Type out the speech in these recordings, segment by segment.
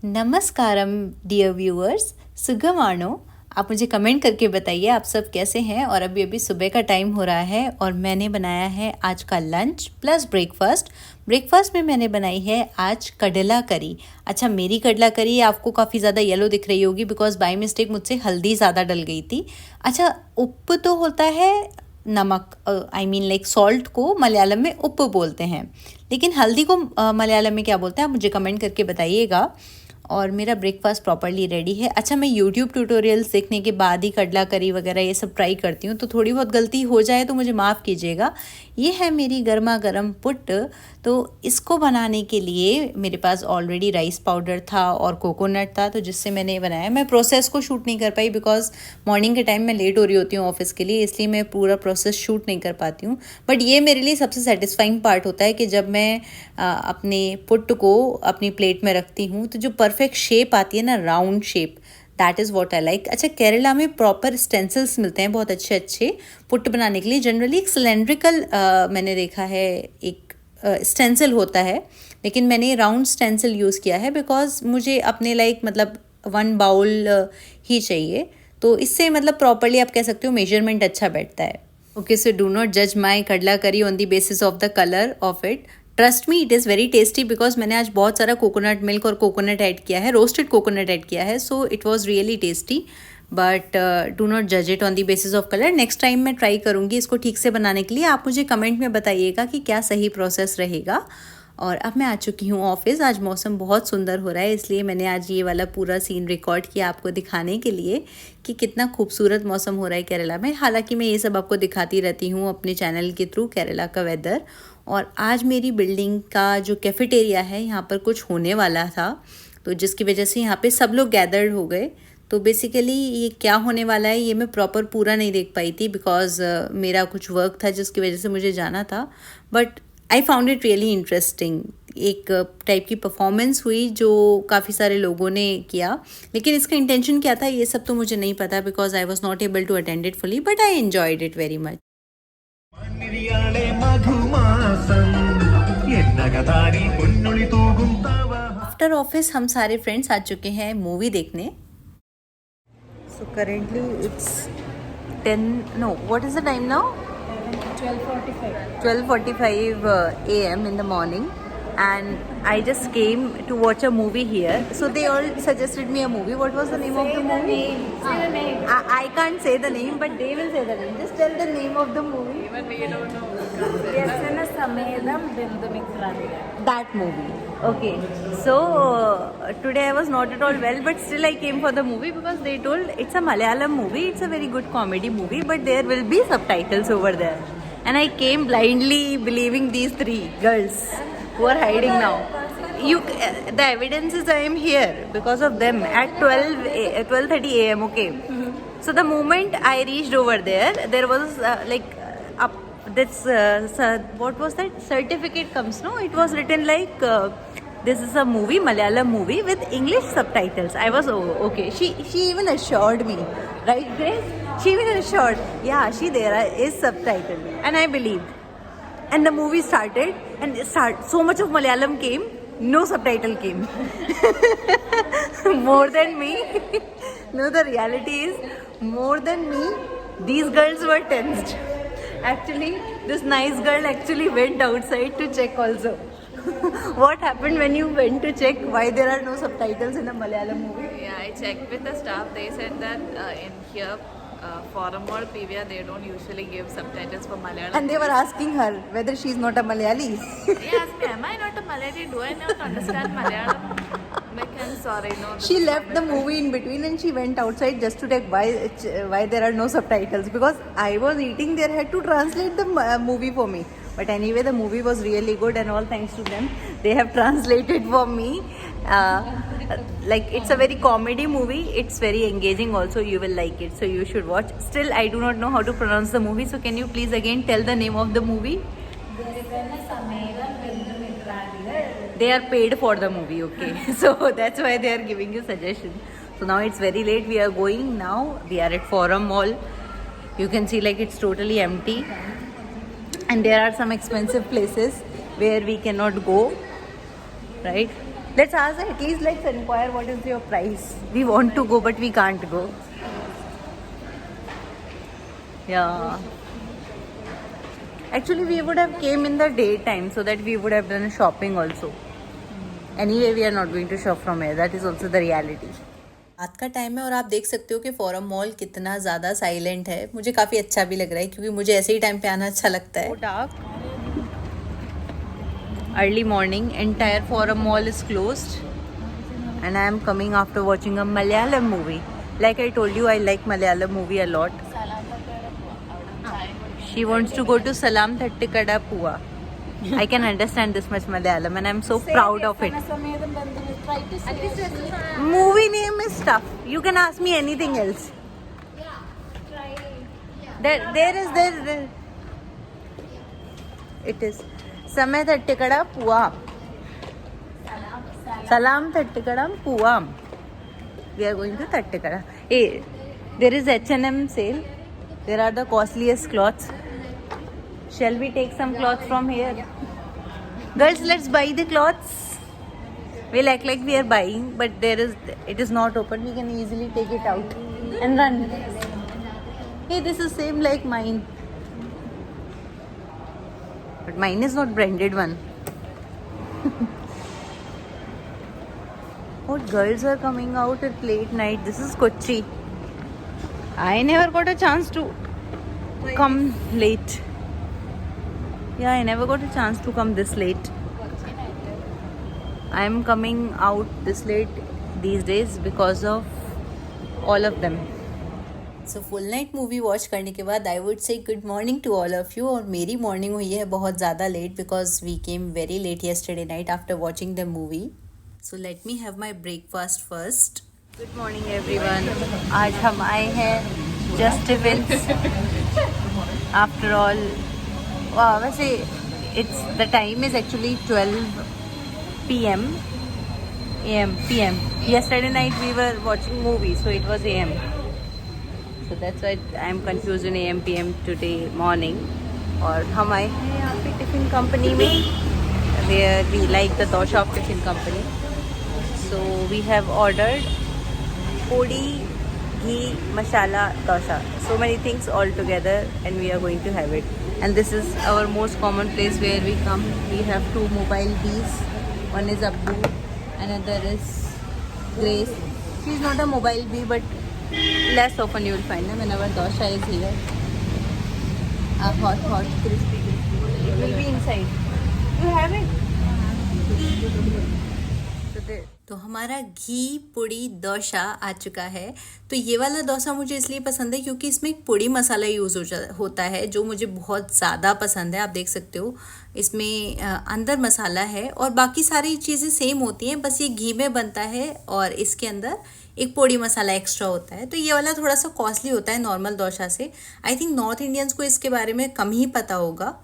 नमस्कारम dear viewers, सुगमानो। आप मुझे comment करके बताइए आप सब कैसे हैं। और अभी अभी सुबह का टाइम हो रहा है और मैंने बनाया है आज का लंच प्लस ब्रेकफास्ट में मैंने बनाई है आज कड़ला करी। अच्छा, मेरी कड़ला करी आपको काफ़ी ज़्यादा येलो दिख रही होगी बिकॉज बाय मिस्टेक मुझसे हल्दी ज़्यादा डल गई थी। अच्छा, उप्प तो होता है नमक, आई मीन लाइक सॉल्ट को मलयालम में उप्प बोलते हैं, लेकिन हल्दी को मलयालम में क्या बोलते हैं आप मुझे कमेंट करके बताइएगा। और मेरा ब्रेकफास्ट प्रॉपर्ली रेडी है। अच्छा, मैं यूट्यूब ट्यूटोरियल्स देखने के बाद ही कड़ला करी वगैरह ये सब ट्राई करती हूँ, तो थोड़ी बहुत गलती हो जाए तो मुझे माफ़ कीजिएगा। ये है मेरी गर्मा गर्म पुट। तो इसको बनाने के लिए मेरे पास ऑलरेडी राइस पाउडर था और कोकोनट था, तो जिससे मैंने बनाया। मैं प्रोसेस को शूट नहीं कर पाई बिकॉज मॉर्निंग के टाइम मैं लेट हो रही होती हूँ ऑफिस के लिए, इसलिए मैं पूरा प्रोसेस शूट नहीं कर पाती हूँ। बट ये मेरे लिए सबसे सेटिस्फाइंग पार्ट होता है कि जब मैं अपने पुट को अपनी प्लेट में रखती हूँ तो जो परफेक्ट शेप आती है ना, round shape, that is what I like. अच्छा, केरला में प्रॉपर स्टेंसिल्स मिलते हैं बहुत अच्छे अच्छे पुट बनाने के लिए। जनरली एक सिलेंड्रिकल मैंने देखा है एक स्टेंसिल होता है, लेकिन मैंने राउंड स्टेंसिल यूज़ किया है बिकॉज मुझे अपने लाइक मतलब 1 बाउल ही चाहिए, तो इससे मतलब प्रॉपरली आप कह सकते हो मेजरमेंट अच्छा बैठता है। ओके, सो डू नॉट जज my kadala curry on the basis of the colour of it. Trust me, it is very tasty because मैंने आज बहुत सारा कोकोनट मिल्क और कोकोनट ऐड किया है, रोस्टेड कोकोनट ऐड किया है, so it was really tasty. But do not जज it on the basis of colour. Next time मैं ट्राई करूँगी इसको ठीक से बनाने के लिए। आप मुझे कमेंट में बताइएगा कि क्या सही प्रोसेस रहेगा। और अब मैं आ चुकी हूँ ऑफिस। आज मौसम बहुत सुंदर हो रहा है, इसलिए मैंने आज ये वाला पूरा सीन रिकॉर्ड किया आपको दिखाने के लिए कि कितना खूबसूरत मौसम हो रहा है केरला में। हालांकि मैं ये सब आपको दिखाती रहती हूँ अपने चैनल के थ्रू, केरला का वेदर। और आज मेरी बिल्डिंग का जो कैफेटेरिया है यहाँ पर कुछ होने वाला था, तो जिसकी वजह से यहाँ पे सब लोग गैदर्ड हो गए। तो बेसिकली ये क्या होने वाला है ये मैं प्रॉपर पूरा नहीं देख पाई थी बिकॉज मेरा कुछ वर्क था जिसकी वजह से मुझे जाना था। But I found it really interesting. एक टाइप की परफॉर्मेंस हुई जो काफ़ी सारे लोगों ने किया, लेकिन इसका इंटेंशन क्या था ये सब तो मुझे नहीं पता because I was not able to attend it fully, but I enjoyed it very much. After office हम सारे फ्रेंड्स आ चुके हैं मूवी देखने। So currently it's 10, what is the time now? 12:45 a.m. in the morning, and I just came to watch a movie here. So they all suggested me a movie. What was the name of the movie? Say the name. I can't say the name, but they will say the name. Just tell the name of the movie. Even we don't know. Vyasana Samedam Bindumikranidam. That movie. Okay. So today I was not at all well, but still I came for the movie because they told it's a Malayalam movie. It's a very good comedy movie, but there will be subtitles over there. And I came blindly believing these 3 girls who are hiding now. The evidence is I am here because of them at 12:30 a.m. Okay. So the moment I reached over there, there was what was that certificate comes, no, it was written like this is a movie, Malayalam movie with English subtitles. I was okay. She even assured me, right Grace? She even assured, yeah, there is subtitle, and I believed. And the movie started, and so much of Malayalam came, no subtitle came. More than me. No, the reality is more than me. These girls were tensed. Actually, this nice girl actually went outside to check also. What happened when you went to check why there are no subtitles in a Malayalam movie? Yeah, I checked with the staff. They said that in here, Forum Mall, PVR, they don't usually give subtitles for Malayalam. And they were asking her whether she is not a Malayali. They asked me, am I not a Malayali? Do I not understand Malayalam? Like, I'm sorry, no. She left the movie in between and she went outside just to check why there are no subtitles, because I was eating there, had to translate the movie for me. But anyway, the movie was really good, and all thanks to them, they have translated for me. Like, it's a very comedy movie. It's very engaging also. You will like it, so you should watch. Still, I do not know how to pronounce the movie, so can you please again tell the name of the movie? Vyasana Samedam Bindumikranidam. They are paid for the movie, okay? So that's why they are giving you suggestions. So now it's very late. We are going now. We are at Forum Mall. You can see like it's totally empty. And there are some expensive places where we cannot go, right? Let's ask at least let's inquire what is your price. We want to go but we can't go. Yeah. Actually we would have came in the daytime so that we would have done shopping also. Anyway we are not going to shop from here. That is also the reality. रात का time है और आप देख सकते हो कि forum mall कितना ज़्यादा साइलेंट है. मुझे काफ़ी अच्छा भी लग रहा है क्योंकि मुझे ऐसे ही टाइम पे आना अच्छा लगता है. Dark early morning, entire forum mall is closed and I am coming after watching a Malayalam movie. Like I told you, I like Malayalam movie a lot. She wants to go to Salam Thattikada Puva. I can understand this much Malayalam and I am so proud of it. Movie name is tough. You can ask me anything else. There. It is Samay Thattikada Puva. Salam Thattikadam Puvam. We are going to Thattikada. Hey, there is H&M sale. There are the costliest clothes. Shall we take some clothes from here? Girls, let's buy the clothes. We'll act like we are buying, but it is not open. We can easily take it out and run. Hey, this is same like mine. But mine is not branded one. Oh, girls are coming out at late night. This is Kochi. I never got a chance to come late. Yeah, I never got a chance to come this late. I am coming out this late these days because of all of them. So full night movie watch करने के बाद I would say good morning to all of you. और मेरी morning हुई है बहुत ज़्यादा late because we came very late yesterday night after watching the movie. So let me have my breakfast first. Good morning everyone. आज हम आए हैं Just Events. After all, wow, वैसे the time is actually 12 p.m. PM. Yesterday night we were watching movies, so it was AM. So that's why I am confused in AM PM today morning. और हम आए हैं यहाँ पे tiffin company में, where we like the Dosha of Tiffin Company. So we have ordered podi, ghee, masala, dosha. So many things all together and we are going to have it. And this is our most common place where we come. We have two mobile bees. One is Abdu, another is Grace. She is not a mobile bee but less often you will find her whenever dosha is here. Hot, crispy. It will be inside. You have it? तो हमारा घी पुड़ी डोसा आ चुका है. तो ये वाला डोसा मुझे इसलिए पसंद है क्योंकि इसमें एक पुड़ी मसाला यूज़ होता है जो मुझे बहुत ज़्यादा पसंद है. आप देख सकते हो इसमें अंदर मसाला है और बाकी सारी चीज़ें सेम होती हैं, बस ये घी में बनता है और इसके अंदर एक पोड़ी मसाला एक्स्ट्रा होता है. तो ये वाला थोड़ा सा कॉस्टली होता है नॉर्मल डोसा से. आई थिंक नॉर्थ इंडियंस को इसके बारे में कम ही पता होगा.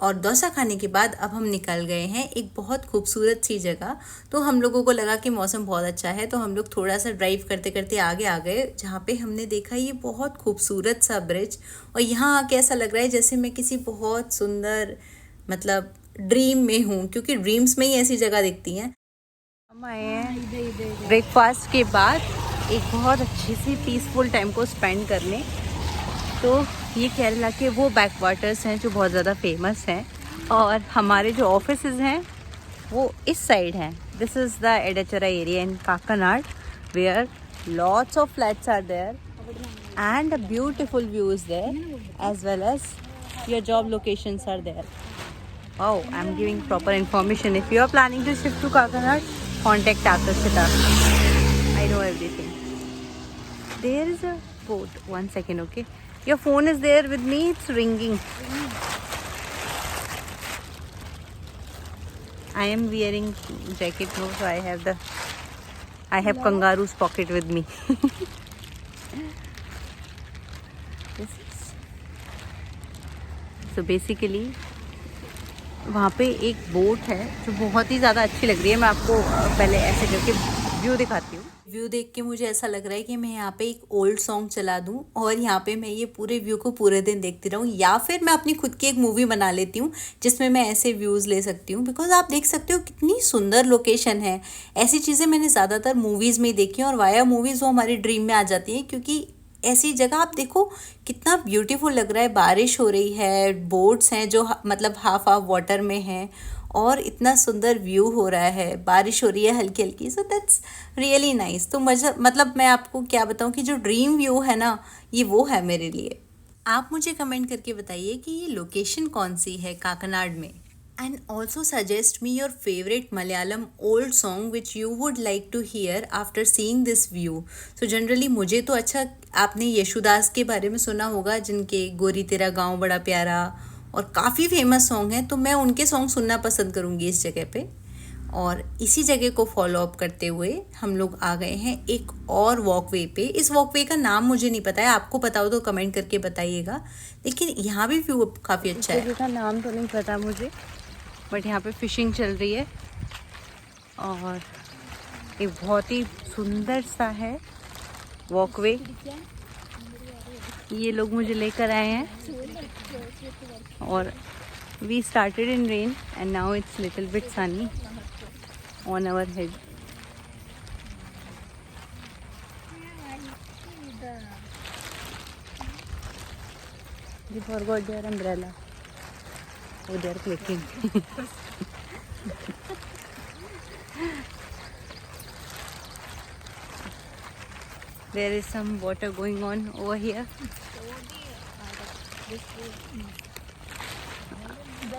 और डोसा खाने के बाद अब हम निकल गए हैं एक बहुत खूबसूरत सी जगह. तो हम लोगों को लगा कि मौसम बहुत अच्छा है तो हम लोग थोड़ा सा ड्राइव करते करते आगे आ गए, जहाँ पे हमने देखा ये बहुत खूबसूरत सा ब्रिज. और यहाँ आके ऐसा लग रहा है जैसे मैं किसी बहुत सुंदर मतलब ड्रीम में हूँ, क्योंकि ड्रीम्स में ही ऐसी जगह दिखती हैं. हम आए हैं ब्रेकफास्ट के बाद एक बहुत अच्छी सी पीसफुल टाइम को स्पेंड करने. तो ये केरला के वो बैक वाटर्स हैं जो बहुत ज़्यादा फेमस हैं और हमारे जो ऑफिसेज हैं वो इस साइड हैं. This is the Edachira area in Kakkanad where lots of flats are there and a beautiful view is there as well as your job locations are there. Wow, I'm giving proper information. If you are planning to shift to Kakinada, contact Akashita. I know everything. There is a boat. 1 second, okay? Your phone is there with me. It's ringing. I am wearing jacket now, so I have kangaroo's pocket with me. So basically वहाँ पे एक boat है जो बहुत ही ज़्यादा अच्छी लग रही है. मैं आपको पहले ऐसे करके व्यू दिखाती हूँ। व्यू देख के मुझे ऐसा लग रहा है कि मैं यहाँ पे एक ओल्ड सॉन्ग चला दूँ और यहाँ पे मैं ये पूरे व्यू को पूरे दिन देखती रहूँ, या फिर मैं अपनी खुद की एक मूवी बना लेती हूँ जिसमें मैं ऐसे व्यूज़ ले सकती हूँ। बिकॉज आप देख सकते हो कितनी सुंदर लोकेशन है। ऐसी चीज़ें मैंने ज़्यादातर मूवीज़ में ही देखी हैं और वाया मूवीज़ वो हमारी ड्रीम में आ जाती हैं, क्योंकि ऐसी जगह आप देखो कितना ब्यूटीफुल लग रहा है। बारिश हो रही है, बोट्स हैं जो मतलब हाफ हाफ वाटर में हैं, और इतना सुंदर व्यू हो रहा है, बारिश हो रही है हल्की हल्की। So that's really nice. तो मतलब मैं आपको क्या बताऊँ कि जो ड्रीम व्यू है ना, ये वो है मेरे लिए। आप मुझे कमेंट करके बताइए कि ये लोकेशन कौन सी है काकनाड में। And also suggest me your favorite Malayalam old song which you would like to hear after seeing this view. So generally मुझे तो अच्छा, आपने यशुदास के बारे में सुना होगा जिनके गोरी तेरा गाँव बड़ा प्यारा और काफ़ी फेमस सॉन्ग है, तो मैं उनके सॉन्ग सुनना पसंद करूँगी इस जगह पे। और इसी जगह को फॉलो अप करते हुए हम लोग आ गए हैं एक और वॉकवे पे। इस वॉकवे का नाम मुझे नहीं पता है, आपको पता हो तो कमेंट करके बताइएगा। लेकिन यहाँ भी व्यू काफ़ी अच्छा है। इस जगह का नाम तो नहीं पता मुझे, बट यहाँ पे फिशिंग चल रही है और एक बहुत ही सुंदर सा है वॉकवे। ये लोग मुझे लेकर आए हैं और we started in rain and now it's little bit sunny on our head. You forgot their umbrella. Oh, they are clicking. There is some water going on over here.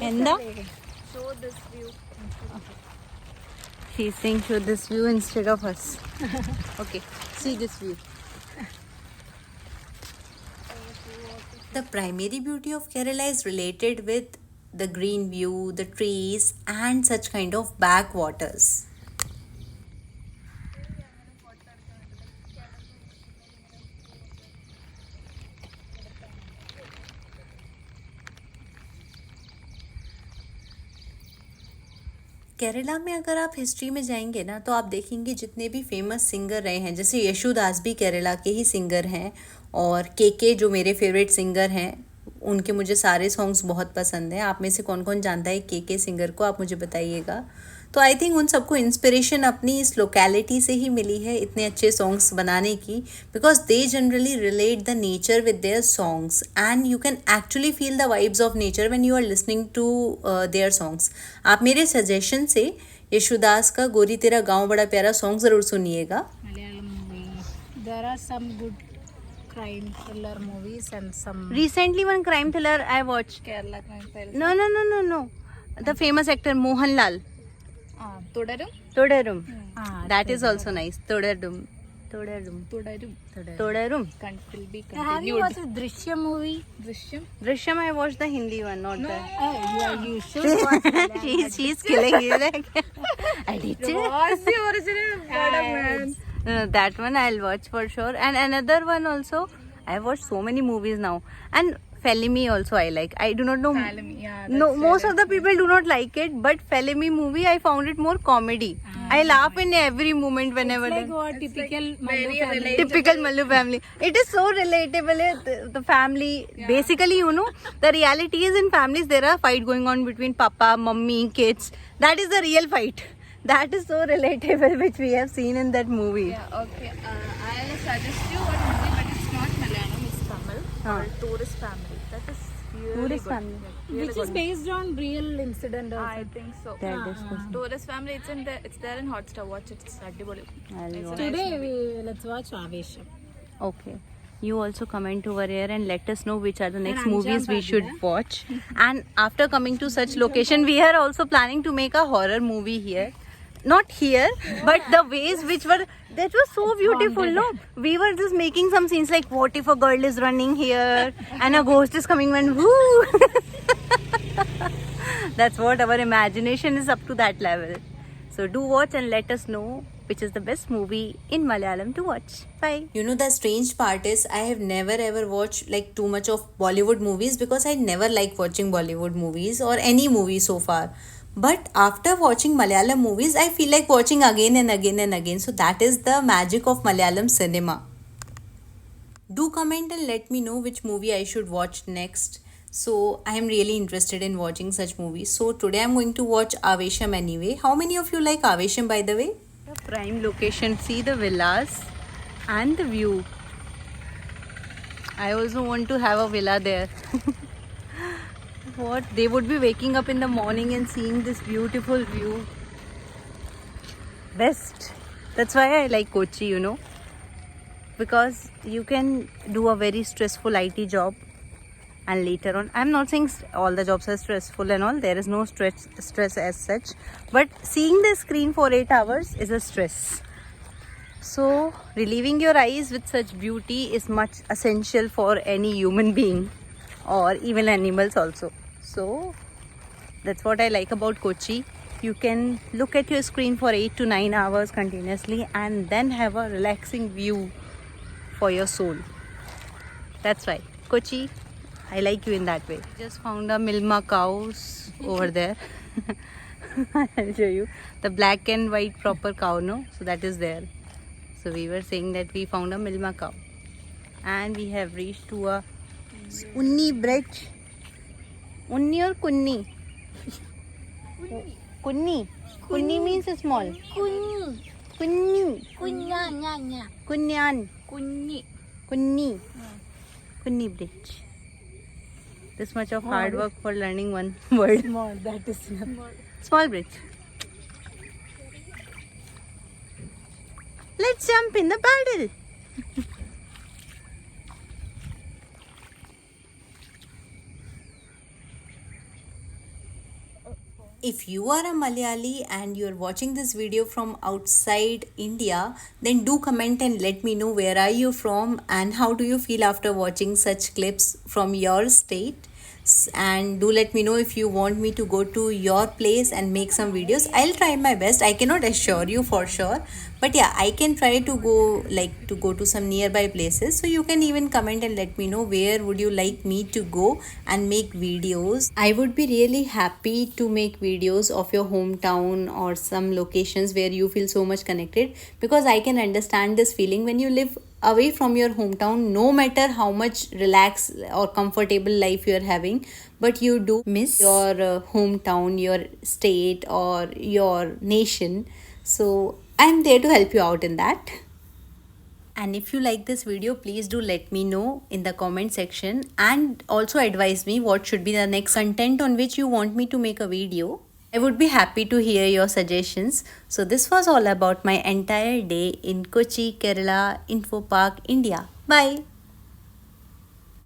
And Show this view. she's saying show this view instead of us. Okay, see this view. The primary beauty of Kerala is related with the green view, the trees, and such kind of backwaters. Kerala में अगर आप history में जाएंगे ना, तो आप देखेंगे जितने भी फेमस सिंगर रहे हैं, जैसे यशुदास भी केरला के ही सिंगर हैं, और के जो मेरे फेवरेट सिंगर हैं, उनके मुझे सारे सॉन्ग्स बहुत पसंद हैं। आप में से कौन कौन जानता है के सिंगर को, आप मुझे बताइएगा। तो आई थिंक उन सबको इंस्पिरेशन अपनी इस लोकेलिटी से ही मिली है इतने अच्छे सॉन्ग्स बनाने की, because they generally relate the nature with their songs and you can actually feel the vibes of nature when you are listening to their songs. आप मेरे सजेशन से यशुदास का गोरी तेरा गाँव बड़ा प्यारा सॉन्ग ज़रूर सुनिएगा। There are some good crime thriller movies and some Recently one crime thriller I watched. Kerala crime files. No. The famous actor Mohanlal. തുടരും Todarum. That that is also nice. Todarum. തുടരും Todarum. will be Have you continued. watched Drishyam movie? ദൃശ്യം Drishyam I watched the Hindi one, not the. You should watch it. She's killing you. Like, edited. What's the original word of man? No, that one I'll watch for sure. And another one also. I watched so many movies now. And Felimi also I like. I do not know. Falemi, yeah, No, that's most it. of the people do not like it, but Felimi movie I found it more comedy. I laugh in every moment whenever. Like what typical Mallu very family. relatable. Typical Mallu family. It is so relatable. The family, basically, you know, the reality is in families there are fight going on between papa, mummy, kids. That is the real fight. That is so relatable, which we have seen in that movie. Yeah, okay. I'll suggest you one movie, but it's not Malayalam, it's Tamil, called Tourist Family. That is really Tourist good. Family. Yeah, really Which is good. based on real incident I also. think so. That is good. Tourist Family, it's there in Hotstar. Watch it. It's adiboli. I'll It's watch. a nice Today movie. let's watch Avesham. Okay. You also comment over here and let us know which are the next And movies Anjam we should Padilla. watch. And after coming to such location, we are also planning to make a horror movie here. Not here, but the ways which were, that was so beautiful, no? We were just making some scenes like, what if a girl is running here and a ghost is coming and whoo! That's what our imagination is, up to that level. So do watch and let us know which is the best movie in Malayalam to watch. Bye. You know, the strange part is I have never ever watched like too much of Bollywood movies, because I never like watching Bollywood movies or any movie so far. But after watching Malayalam movies, I feel like watching again and again and again. So that is the magic of Malayalam cinema. Do comment and let me know which movie I should watch next. So I am really interested in watching such movies. So today I'm going to watch Avesham anyway. How many of you like Avesham, by the way? The prime location. See the villas and the view. I also want to have a villa there. What? They would be waking up in the morning and seeing this beautiful view. Best. That's why I like Kochi, you know. Because you can do a very stressful IT job, and later on, I'm not saying all the jobs are stressful and all, there is no stress as such, but seeing the screen for 8 hours is a stress. So relieving your eyes with such beauty is much essential for any human being or even animals also. So that's what I like about Kochi. You can look at your screen for 8 to 9 hours continuously and then have a relaxing view for your soul. That's why Kochi, I like you in that way. Just found a Milma cows over there. I'll show you the black and white proper cow, no? So that is there. So we were saying that we found a Milma cow, and we have reached to a Unni bridge. Unni or Kunni? Kunni. Kunni means small. Kunni. Kunni. Kunya. Kunyan. Kunni. Kunni. Kunni bridge. This much of hard work for learning one word. Small, that is small. Small bridge. Let's jump in the paddle. If you are a Malayali and you are watching this video from outside India, then do comment and let me know where are you from and how do you feel after watching such clips from your state. And do let me know if you want me to go to your place and make some videos. I'll try my best. I cannot assure you for sure, but yeah, I can try to go to some nearby places. So you can even comment and let me know where would you like me to go and make videos. I would be really happy to make videos of your hometown or some locations where you feel so much connected, because I can understand this feeling when you live away from your hometown, no matter how much relaxed or comfortable life you are having, but you do miss your hometown, your state or your nation. So I'm there to help you out in that. And if you like this video, please do let me know in the comment section, and also advise me what should be the next content on which you want me to make a video. I would be happy to hear your suggestions. So this was all about my entire day in Kochi, Kerala, Info Park, India. Bye.